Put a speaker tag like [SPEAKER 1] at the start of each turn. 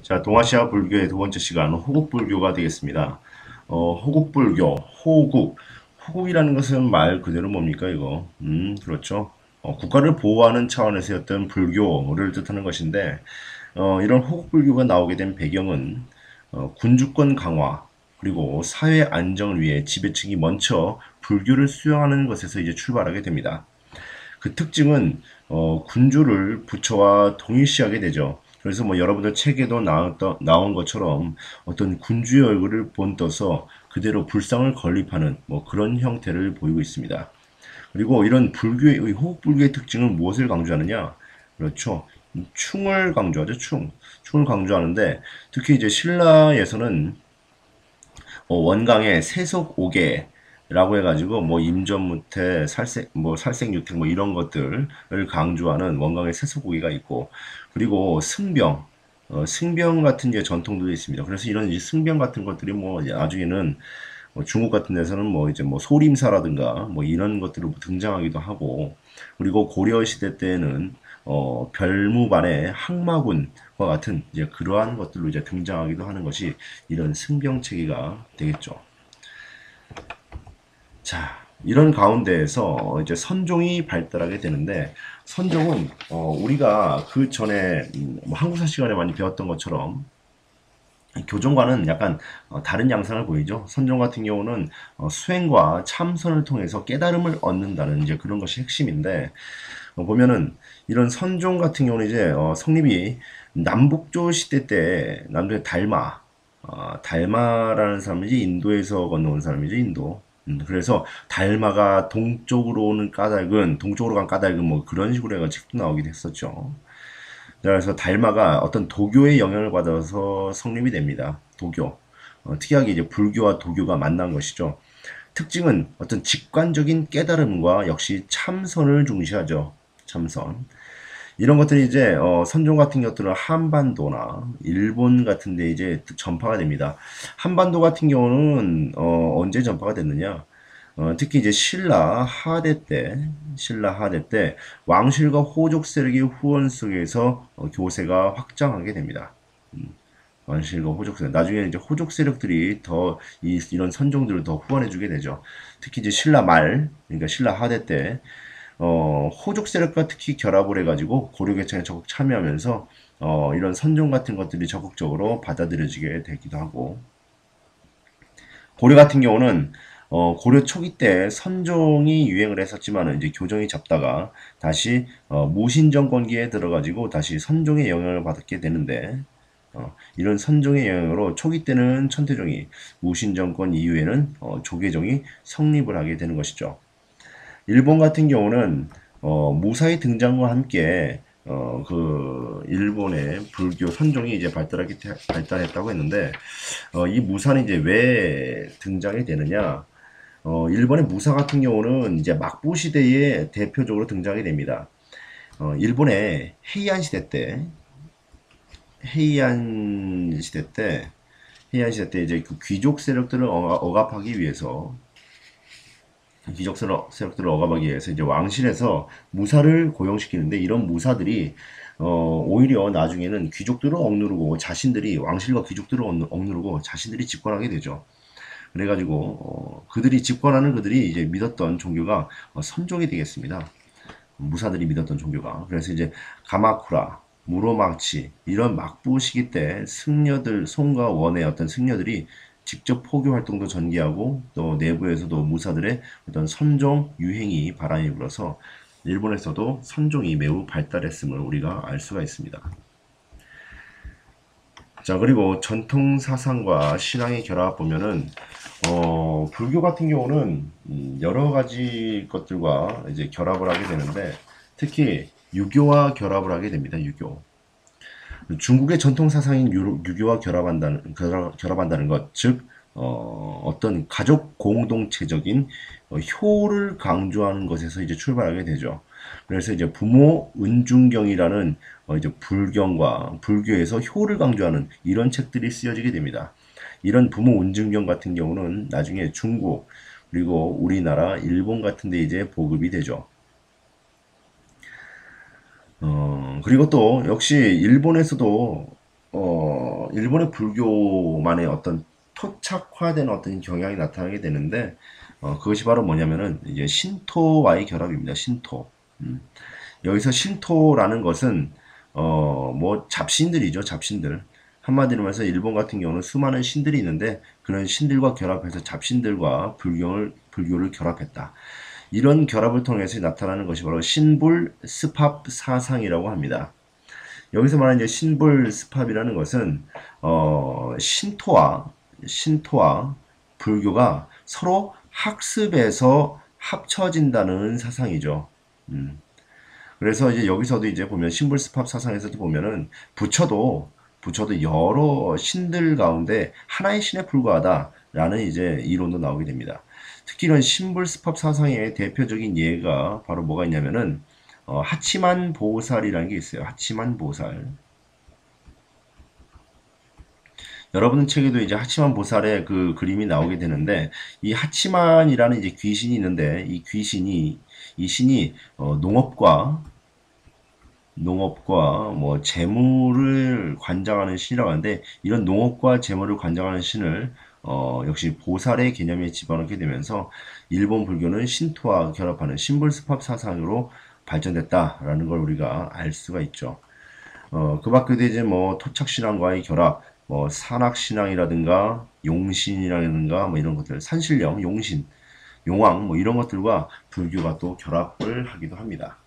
[SPEAKER 1] 자, 동아시아 불교의 두 번째 시간, 호국불교가 되겠습니다. 호국불교, 호국. 호국이라는 것은 말 그대로 뭡니까, 이거? 그렇죠. 국가를 보호하는 차원에서의 어떤 불교를 뜻하는 것인데, 이런 호국불교가 나오게 된 배경은, 군주권 강화, 그리고 사회 안정을 위해 지배층이 먼저 불교를 수용하는 것에서 이제 출발하게 됩니다. 그 특징은 군주를 부처와 동일시하게 되죠. 그래서 뭐 여러분들 책에도 나온 것처럼 어떤 군주의 얼굴을 본떠서 그대로 불상을 건립하는 뭐 그런 형태를 보이고 있습니다. 그리고 이런 불교의 호국불교의 특징은 무엇을 강조하느냐? 그렇죠. 충을 강조하죠. 충을 강조하는데 특히 이제 신라에서는 원강에 세속 5개라고 해가지고 뭐 임전무태, 살생유택 뭐 이런 것들을 강조하는 원강의 세속 5개가 있고 그리고 승병 같은 이제 전통도 있습니다. 그래서 이런 이제 승병 같은 것들이 뭐 나중에는 중국 같은 데서는 뭐 이제 뭐 소림사라든가 뭐 이런 것들로 등장하기도 하고 그리고 고려 시대 때에는 별무반의 항마군과 같은 이제 그러한 것들로 이제 등장하기도 하는 것이 이런 승병 체계가 되겠죠. 자, 이런 가운데에서 이제 선종이 발달하게 되는데 선종은 우리가 그 전에 뭐 한국사 시간에 많이 배웠던 것처럼 교종과는 약간 다른 양상을 보이죠. 선종 같은 경우는 수행과 참선을 통해서 깨달음을 얻는다는 이제 그런 것이 핵심인데 보면은 이런 선종 같은 경우는 이제 성립이 남북조 시대 때 남쪽의 달마라는 사람이지 인도에서 건너온 사람이지 인도. 그래서 달마가 동쪽으로 오는 까닭은 동쪽으로 간 까닭은 뭐 그런 식으로 해가 책도 나오긴 했었죠. 그래서 달마가 어떤 도교의 영향을 받아서 성립이 됩니다. 도교. 특이하게 이제 불교와 도교가 만난 것이죠. 특징은 어떤 직관적인 깨달음과 역시 참선을 중시하죠. 참선. 이런 것들이 이제 선종 같은 것들은 한반도나 일본 같은 데 이제 전파가 됩니다. 한반도 같은 경우는 언제 전파가 됐느냐? 특히 이제 신라 하대 때 왕실과 호족 세력의 후원 속에서 교세가 확장하게 됩니다. 왕실과 호족 세력. 나중에 이제 호족 세력들이 더 이런 선종들을 더 후원해주게 되죠. 특히 이제 그러니까 신라 하대 때 호족 세력과 특히 결합을 해가지고 고려 개창에 적극 참여하면서 이런 선종 같은 것들이 적극적으로 받아들여지게 되기도 하고 고려 같은 경우는 고려 초기 때 선종이 유행을 했었지만 이제 교정이 잡다가 다시 무신 정권기에 들어가지고 다시 선종의 영향을 받게 되는데 이런 선종의 영향으로 초기 때는 천태종이 무신 정권 이후에는 조계종이 성립을 하게 되는 것이죠. 일본 같은 경우는 무사히 등장과 함께 그 일본의 불교 선종이 이제 발달했다고 했는데 이 무사는 이제 왜 등장이 되느냐? 일본의 무사 같은 경우는 이제 막부 시대에 대표적으로 등장이 됩니다. 일본의 헤이안 시대 때 이제 그 귀족 세력들을 억압하기 위해서 귀족 세력들을 억압하기 위해서 이제 왕실에서 무사를 고용시키는데 이런 무사들이 오히려 나중에는 귀족들을 억누르고 자신들이 왕실과 귀족들을 억누르고 자신들이 집권하게 되죠. 그래가지고 그들이 집권하는 그들이 이제 믿었던 종교가 선종이 되겠습니다. 무사들이 믿었던 종교가. 그래서 이제 가마쿠라, 무로망치 이런 막부 시기 때 승려들 송과 원의 어떤 승려들이 직접 포교 활동도 전개하고 또 내부에서도 무사들의 어떤 선종 유행이 바람이 불어서 일본에서도 선종이 매우 발달했음을 우리가 알 수가 있습니다. 자, 그리고 전통 사상과 신앙의 결합 보면은 불교 같은 경우는 여러 가지 것들과 이제 결합을 하게 되는데 특히 유교와 결합을 하게 됩니다. 유교. 중국의 전통 사상인 유교와 결합한다는 것, 즉 어떤 가족 공동체적인 효를 강조하는 것에서 이제 출발하게 되죠. 그래서 이제 부모 은중경이라는 이제 불교에서 효를 강조하는 이런 책들이 쓰여지게 됩니다. 이런 부모 은중경 같은 경우는 나중에 중국 그리고 우리나라, 일본 같은 데 이제 보급이 되죠. 그리고 또 역시 일본에서도 일본의 불교만의 어떤 토착화된 어떤 경향이 나타나게 되는데, 그것이 바로 뭐냐면은 이제 신토와의 결합입니다. 신토. 음. 여기서 신토라는 것은 뭐 잡신들이죠, 잡신들. 한마디로 말해서 일본 같은 경우는 수많은 신들이 있는데 그런 신들과 결합해서 잡신들과 불교를 결합했다. 이런 결합을 통해서 나타나는 것이 바로 신불 스팝 사상이라고 합니다. 여기서 말하는 이제 신불 스팝이라는 것은 신토와 불교가 서로 학습에서 합쳐진다는 사상이죠. 음. 그래서 이제 여기서도 이제 보면 신불스팝 사상에서도 보면은 부처도 여러 신들 가운데 하나의 신에 불과하다라는 이제 이론도 나오게 됩니다. 특히 이런 신불스팝 사상의 대표적인 예가 바로 뭐가 있냐면은 하치만 보살이라는 게 있어요. 하치만 보살. 여러분 책에도 이제 하치만 보살의 그 그림이 나오게 되는데 이 하치만이라는 이제 귀신이 있는데 이 신이 농업과 뭐 재물을 관장하는 신이라고 하는데 이런 농업과 재물을 관장하는 신을 역시 보살의 개념에 집어넣게 되면서 일본 불교는 신토와 결합하는 신불스팝 사상으로 발전됐다라는 걸 우리가 알 수가 있죠. 그 밖에도 이제 뭐 토착신앙과의 결합, 뭐 산악신앙이라든가 용신이라든가 뭐 이런 것들, 산신령, 용신, 용왕 뭐 이런 것들과 불교가 또 결합을 하기도 합니다.